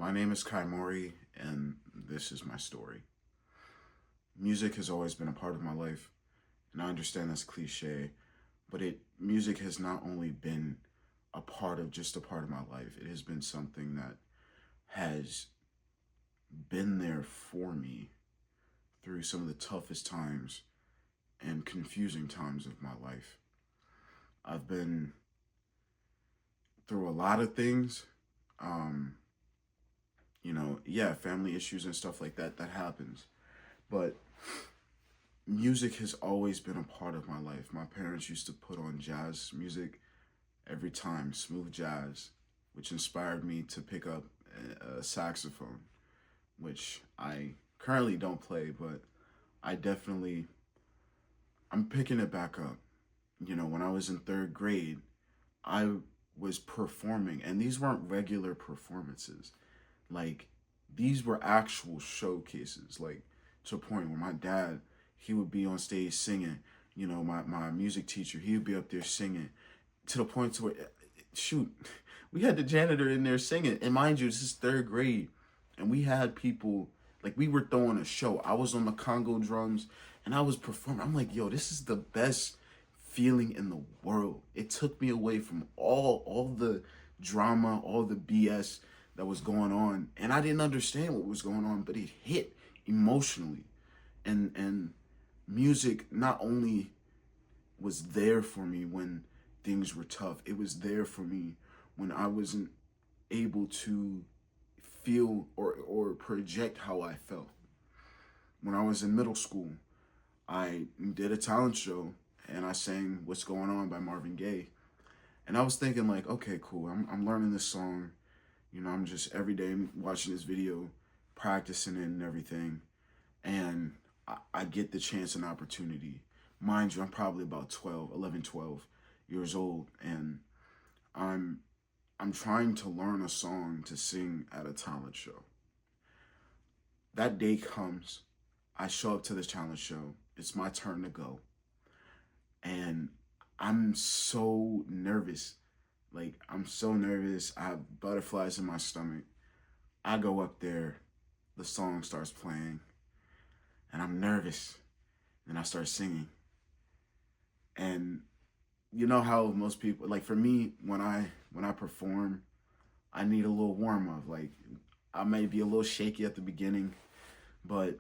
My name is Kymori, and this is my story. Music has always been a part of my life, and I understand that's cliche, but music has not only been just a part of my life. It has been something that has been there for me through some of the toughest times and confusing times of my life. I've been through a lot of things. Um, family issues and stuff like that happens. But music has always been a part of my life. My parents used to put on jazz music every time, smooth jazz, which inspired me to pick up a saxophone, which I currently don't play, but I definitely I'm picking it back up. When I was in third grade, I was performing, and these weren't regular performances. Like, these were actual showcases, like, to a point where my dad, he would be on stage singing. My music teacher, he would be up there singing, to the point to where, shoot, we had the janitor in there singing. And mind you, this is third grade. And we had people, like, we were throwing a show. I was on the Congo drums, and I was performing. I'm like, yo, this is the best feeling in the world. It took me away from all the drama, all the BS that was going on, and I didn't understand what was going on, but it hit emotionally. And music not only was there for me when things were tough, it was there for me when I wasn't able to feel or project how I felt. When I was in middle school, I did a talent show and I sang What's Going On by Marvin Gaye. And I was thinking, like, okay, cool. I'm learning this song. I'm just every day watching this video, practicing it and everything. And I get the chance and opportunity. Mind you, I'm probably about 12 years old. And I'm I'm trying to learn a song to sing at a talent show. That day comes. I show up to this talent show. It's my turn to go. And I'm so nervous. Like, I'm so nervous. I have butterflies in my stomach. I go up there. The song starts playing. And I'm nervous. And I start singing. And you know how most people, like, for me, when I perform, I need a little warm up. Like, I may be a little shaky at the beginning, but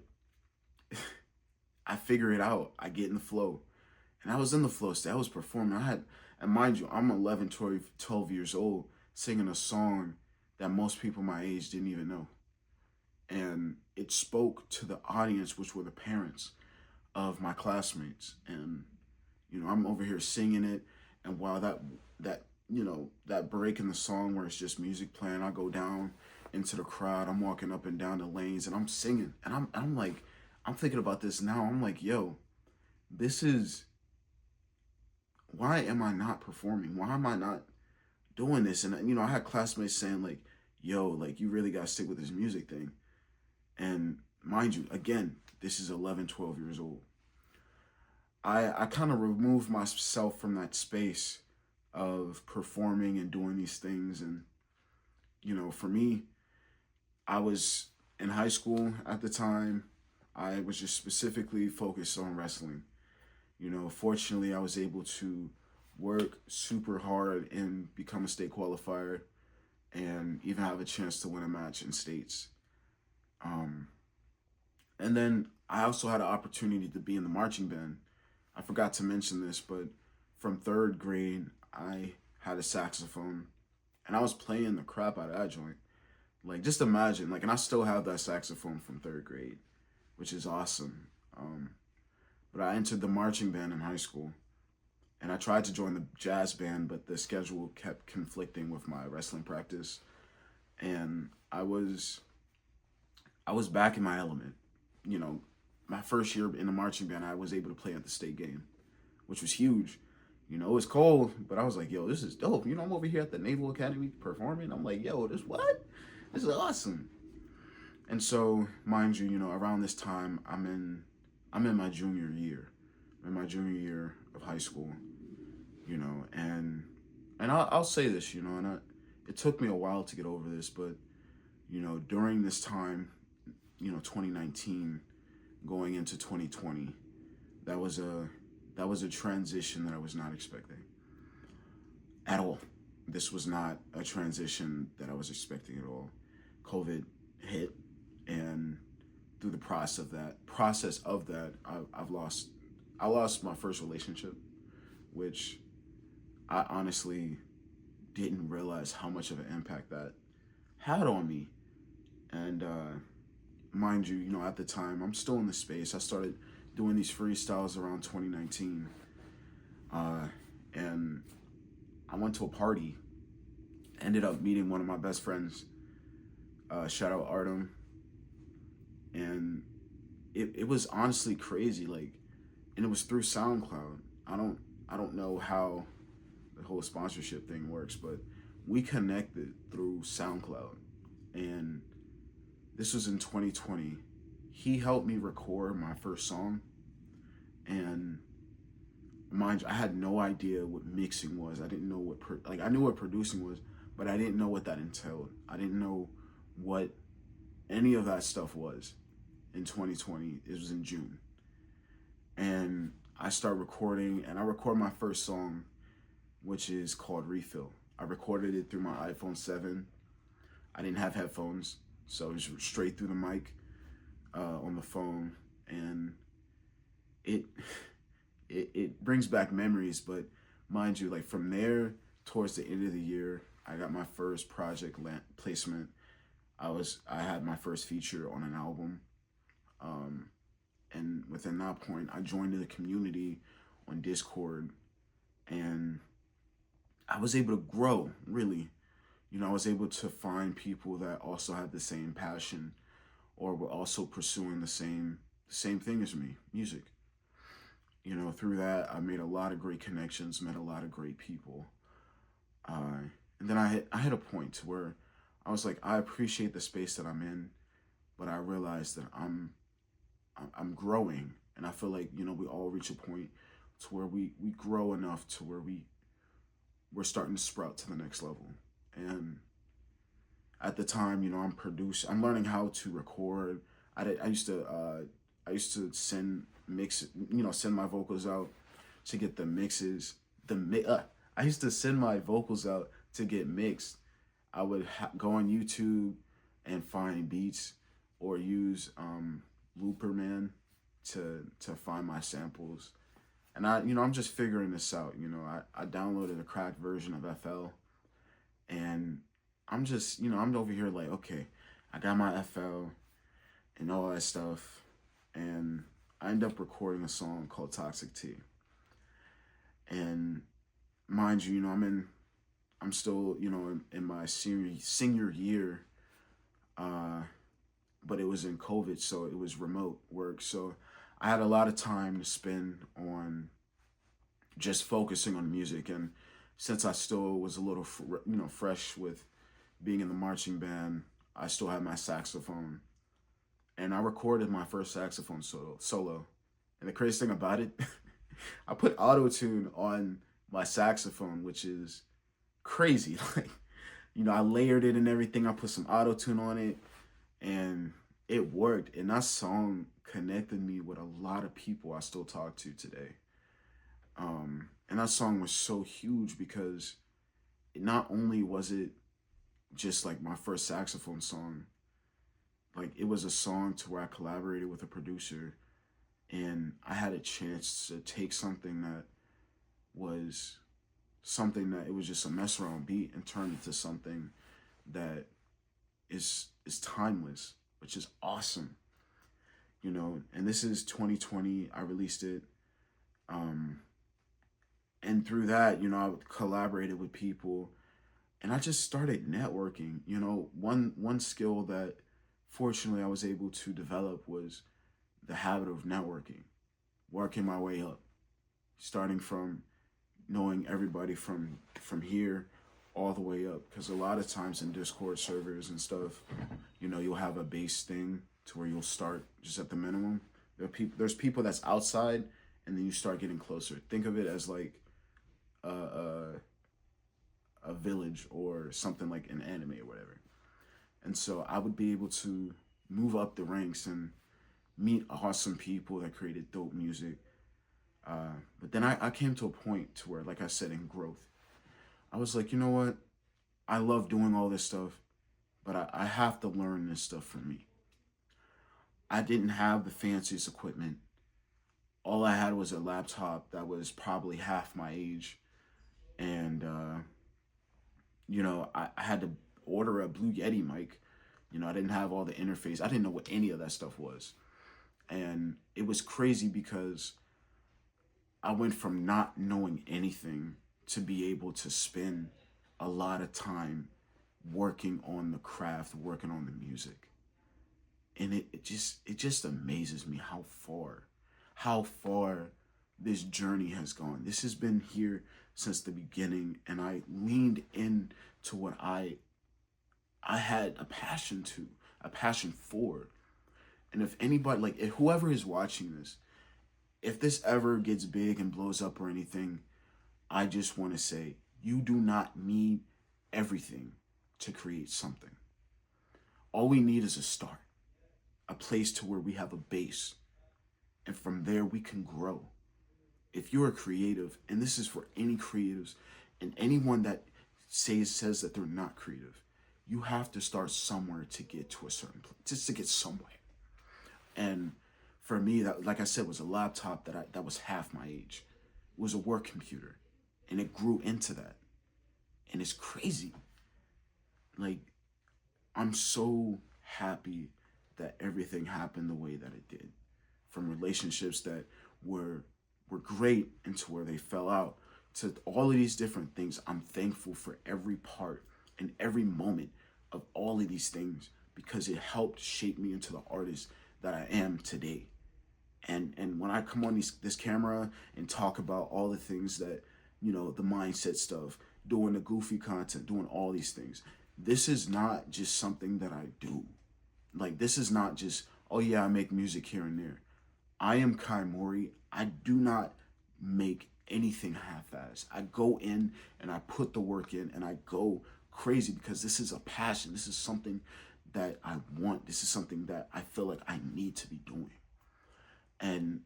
I figure it out. I get in the flow. And I was in the flow state. I was performing. And mind you, I'm 11, 12 years old singing a song that most people my age didn't even know. And it spoke to the audience, which were the parents of my classmates. And, I'm over here singing it. And while that break in the song where it's just music playing, I go down into the crowd. I'm walking up and down the lanes and I'm singing. And I'm like, I'm thinking about this now. I'm like, yo, this is, why am I not performing? Why am I not doing this? And I had classmates saying, like, yo, like, you really got to stick with this music thing. And mind you, again, this is 11, 12 years old. I kind of removed myself from that space of performing and doing these things. And, for me, I was in high school at the time. I was just specifically focused on wrestling. Fortunately, I was able to work super hard and become a state qualifier and even have a chance to win a match in states. Um, and then I also had an opportunity to be in the marching band. I forgot to mention this, but from third grade, I had a saxophone and I was playing the crap out of that joint. Like, just imagine, like, and I still have that saxophone from third grade, which is awesome. But I entered the marching band in high school, and I tried to join the jazz band, but the schedule kept conflicting with my wrestling practice, and I was back in my element. You know, my first year in the marching band, I was able to play at the state game, which was huge. It was cold, but I was like, yo, this is dope. I'm over here at the Naval Academy performing. I'm like, yo, this what? This is awesome. And so, mind you, around this time, I'm in my junior year. I'm in my junior year of high school, and I'll say this, and it took me a while to get over this, but During this time, 2019 going into 2020, that was a transition that I was not expecting at all. This was not a transition that I was expecting at all. COVID hit, and through the process of that, I lost my first relationship, which I honestly didn't realize how much of an impact that had on me. And mind you, at the time, I'm still in the space. I started doing these freestyles around 2019, and I went to a party. Ended up meeting one of my best friends. Shout out Artem, and it was honestly crazy. And it was through SoundCloud. I don't know how the whole sponsorship thing works, but we connected through SoundCloud, and this was in 2020. He helped me record my first song, and mind you, I had no idea what mixing was. I didn't know what I knew what producing was, but I didn't know what that entailed. I didn't know what any of that stuff was in 2020. It was in June, and I start recording, and I record my first song, which is called Refill. I recorded it through my iPhone 7. I didn't have headphones, so it was straight through the mic on the phone, and it brings back memories. But mind you, from there towards the end of the year, I got my first project placement. I had my first feature on an album, and within that point, I joined the community on Discord, and I was able to grow, really. I was able to find people that also had the same passion, or were also pursuing the same thing as me, music. Through that, I made a lot of great connections, met a lot of great people. And then I hit a point where I was like, I appreciate the space that I'm in, but I realized that I'm growing, and I feel like we all reach a point to where we grow enough to where we're starting to sprout to the next level. And at the time, I'm learning how to record. I used to send send my vocals out to get the mixes. I used to send my vocals out to get mixed. I would go on YouTube and find beats, or use Looperman to find my samples. And I'm just figuring this out. I downloaded a cracked version of FL, and I'm just, I'm over here like, okay, I got my FL and all that stuff, and I end up recording a song called Toxic T. And mind you, I'm still, in my senior year, but it was in COVID, so it was remote work. So I had a lot of time to spend on just focusing on music. And since I still was a little, fresh with being in the marching band, I still had my saxophone, and I recorded my first saxophone solo. And the crazy thing about it, I put auto-tune on my saxophone, which is crazy. I layered it and everything. I put some auto-tune on it, and it worked. And that song connected me with a lot of people I still talk to today. And that song was so huge because not only was it just my first saxophone song, it was a song to where I collaborated with a producer, and I had a chance to take something that it was just a mess around beat, and turn it to something that is timeless, which is awesome. And this is 2020. I released it. And through that, I collaborated with people, and I just started networking. One skill that fortunately I was able to develop was the habit of networking, working my way up, starting from knowing everybody from here all the way up. Because a lot of times in Discord servers and stuff, you'll have a base thing to where you'll start just at the minimum. There's people that's outside, and then you start getting closer. Think of it as like a village, or something like an anime or whatever. And so I would be able to move up the ranks and meet awesome people that created dope music. But then I came to a point to where, like I said, in growth, I was like, you know what? I love doing all this stuff, but I have to learn this stuff for me. I didn't have the fanciest equipment. All I had was a laptop that was probably half my age. And, I had to order a Blue Yeti mic. I didn't have all the interface. I didn't know what any of that stuff was. And it was crazy because I went from not knowing anything to be able to spend a lot of time working on the craft, working on the music. And it just amazes me how far this journey has gone. This has been here since the beginning, and I leaned in to what I had a passion for. And if anybody, like, if whoever is watching this, if this ever gets big and blows up or anything, I just want to say, you do not need everything to create something. All we need is a start, a place to where we have a base, and from there we can grow. If you're a creative, and this is for any creatives and anyone that says that they're not creative, you have to start somewhere to get to a certain place, just to get somewhere. And for me, that, like I said, was a laptop that was half my age. It was a work computer, and it grew into that. And it's crazy. Like, I'm so happy that everything happened the way that it did. From relationships that were great into where they fell out, to all of these different things. I'm thankful for every part and every moment of all of these things, because it helped shape me into the artist that I am today. And when I come on this camera and talk about all the things that, the mindset stuff, doing the goofy content, doing all these things, this is not just something that I do. Like, this is not just, oh yeah, I make music here and there. I am Kymori. I do not make anything half-assed. I go in and I put the work in and I go crazy, because this is a passion. This is something that I want. This is something that I feel like I need to be doing. And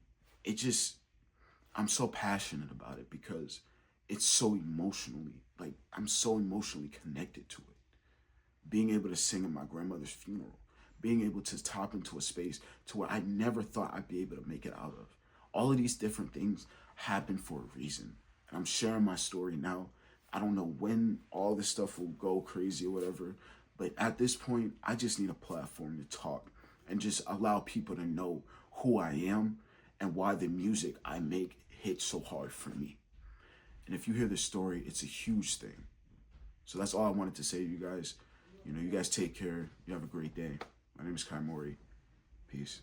I'm so passionate about it because it's so emotionally, like, I'm so emotionally connected to it. Being able to sing at my grandmother's funeral, being able to tap into a space to where I never thought I'd be able to make it out of. All of these different things happen for a reason. And I'm sharing my story now. I don't know when all this stuff will go crazy or whatever, but at this point, I just need a platform to talk and just allow people to know who I am and why the music I make hits so hard for me. And if you hear this story, it's a huge thing. So that's all I wanted to say to you guys. You guys take care. You have a great day. My name is Kymori. Peace.